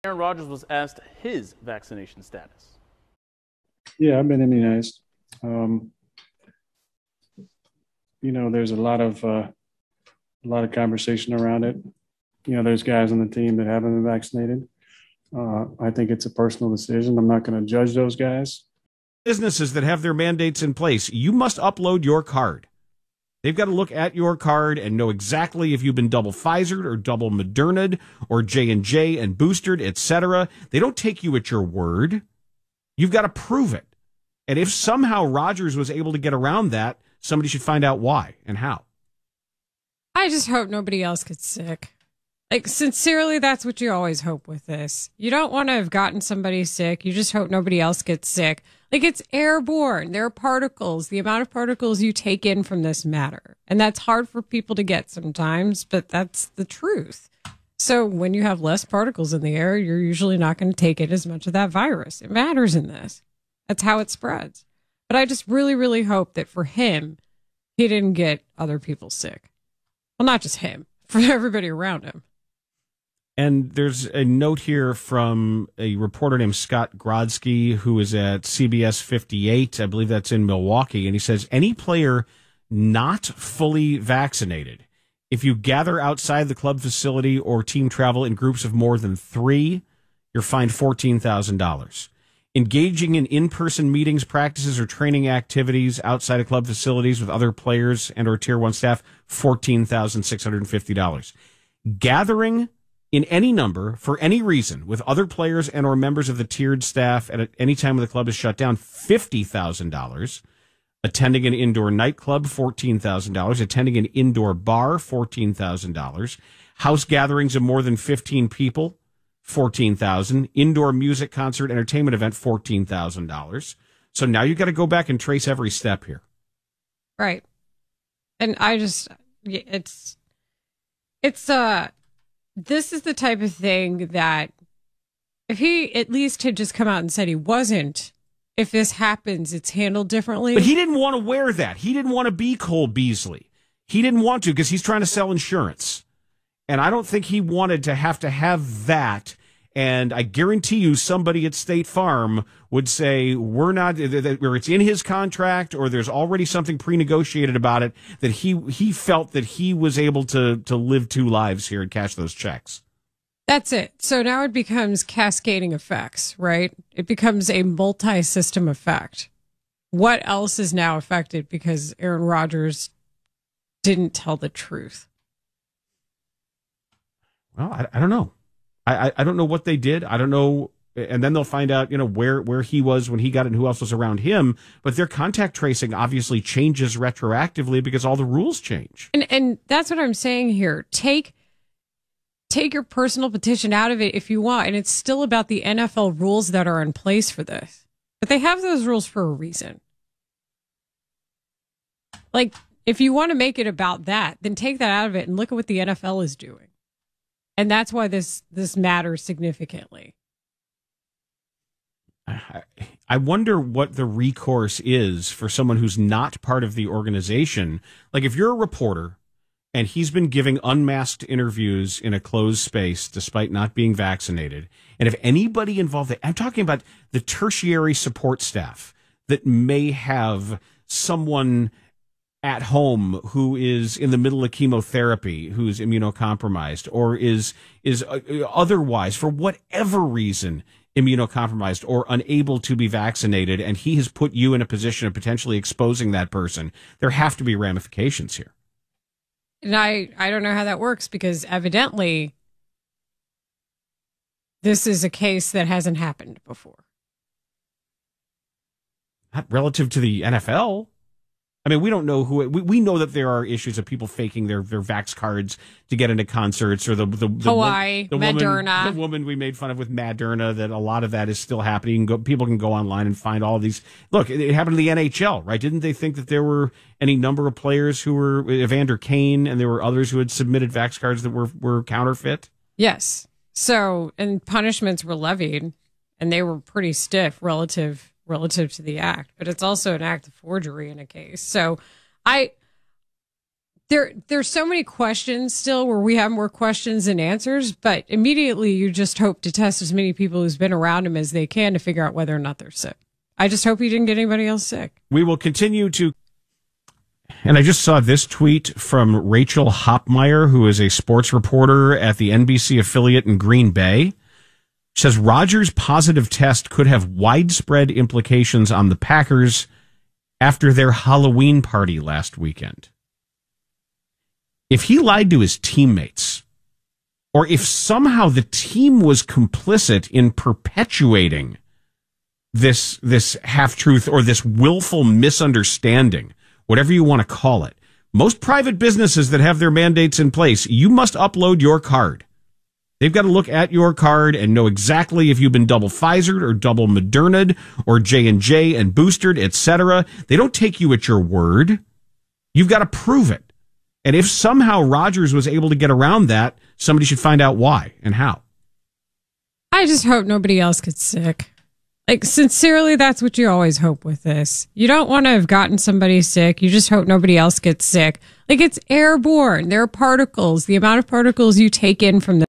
Aaron Rodgers was asked his vaccination status. Yeah, I've been immunized. Um, there's a lot of conversation around it. There's guys on the team that haven't been vaccinated. I think it's a personal decision. I'm not going to judge those guys. Businesses that have their mandates in place, you must upload your card. They've got to look at your card and know exactly if you've been double Pfizered or double Moderna'd or J&J and boosted, etc. They don't take you at your word. You've got to prove it. And if somehow Rodgers was able to get around that, somebody should find out why and how. I just hope nobody else gets sick. Like, sincerely, that's what you always hope with this. You don't want to have gotten somebody sick. You just hope nobody else gets sick. Like, it's airborne. There are particles. The amount of particles you take in from this matter. And that's hard for people to get sometimes, but that's the truth. So when you have less particles in the air, you're usually not going to take in as much of that virus. It matters in this. That's how it spreads. But I just really, really hope that for him, he didn't get other people sick. Well, not just him, for everybody around him. And there's a note here from a reporter named Scott Grodsky, who is at CBS 58. I believe that's in Milwaukee. And he says, any player not fully vaccinated, if you gather outside the club facility or team travel in groups of more than 3, you're fined $14,000. Engaging in in-person meetings, practices, or training activities outside of club facilities with other players and or Tier 1 staff, $14,650. Gathering in any number for any reason with other players and or members of the tiered staff at any time when the club is shut down, $50,000. Attending an indoor nightclub, $14,000. Attending an indoor bar, $14,000. House gatherings of more than 15 people, $14,000. Indoor music, concert, entertainment event, $14,000. So now you got to go back and trace every step here. Right. And this is the type of thing that if he at least had just come out and said he wasn't, if this happens, it's handled differently. But he didn't want to wear that. He didn't want to be Cole Beasley. He didn't want to because he's trying to sell insurance. And I don't think he wanted to have that. And I guarantee you somebody at State Farm would say, we're not, where it's in his contract or there's already something pre-negotiated about it, that he felt that he was able to live 2 lives here and cash those checks. That's it. So now it becomes cascading effects, right? It becomes a multi-system effect. What else is now affected because Aaron Rodgers didn't tell the truth? Well, I don't know. I don't know what they did. I don't know. And then they'll find out, where he was when he got it and who else was around him. But their contact tracing obviously changes retroactively because all the rules change. And that's what I'm saying here. Take your personal petition out of it if you want. And it's still about the NFL rules that are in place for this. But they have those rules for a reason. Like, if you want to make it about that, then take that out of it and look at what the NFL is doing. And that's why this matters significantly. I wonder what the recourse is for someone who's not part of the organization. Like, if you're a reporter and he's been giving unmasked interviews in a closed space despite not being vaccinated, and if anybody involved, I'm talking about the tertiary support staff that may have someone at home who is in the middle of chemotherapy, who's immunocompromised, or is otherwise, for whatever reason, immunocompromised or unable to be vaccinated, and he has put you in a position of potentially exposing that person, there have to be ramifications here. And I don't know how that works because evidently this is a case that hasn't happened before. Not relative to the NFL. I mean, we don't know who. We know that there are issues of people faking their vax cards to get into concerts, or the Hawaii, Moderna, the woman we made fun of with Moderna. That a lot of that is still happening. People can go online and find all these. Look, it happened to the NHL, right? Didn't they think that there were any number of players who were Evander Kane, and there were others who had submitted vax cards that were counterfeit? Yes. So, and punishments were levied, and they were pretty stiff relative to the act, but it's also an act of forgery in a case. So there's so many questions still where we have more questions than answers, but immediately you just hope to test as many people who's been around him as they can to figure out whether or not they're sick. I just hope he didn't get anybody else sick. We will continue to. And I just saw this tweet from Rachel Hopmeyer, who is a sports reporter at the NBC affiliate in Green Bay. She says Rodgers' positive test could have widespread implications on the Packers after their Halloween party last weekend. If he lied to his teammates, or if somehow the team was complicit in perpetuating this half-truth or this willful misunderstanding, whatever you want to call it, most private businesses that have their mandates in place, you must upload your card. They've got to look at your card and know exactly if you've been double Pfizered or double Moderna'd or J&J and boosted, etc. They don't take you at your word. You've got to prove it. And if somehow Rodgers was able to get around that, somebody should find out why and how. I just hope nobody else gets sick. Like, sincerely, that's what you always hope with this. You don't want to have gotten somebody sick. You just hope nobody else gets sick. Like, it's airborne. There are particles. The amount of particles you take in from the